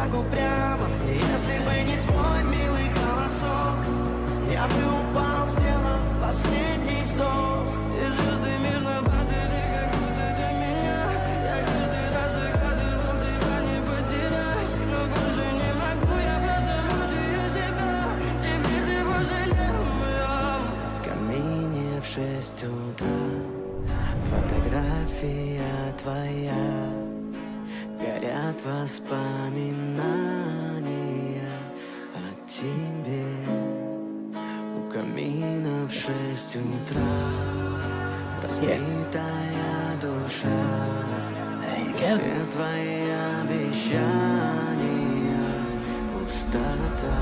так упрямо. И если бы не твой милый голосок, я бы упал, сделал последний вздох. И звезды мирно падали, как будто для меня. Я каждый раз загадывал тебя не потерять, но больше не могу, я просто мучаю себя. Теперь ты пожалел моя. В камине в 6 утра фотография твоя, горят воспоминания о тебе. У камина в 6 утра разбитая душа, все твои обещания пустота.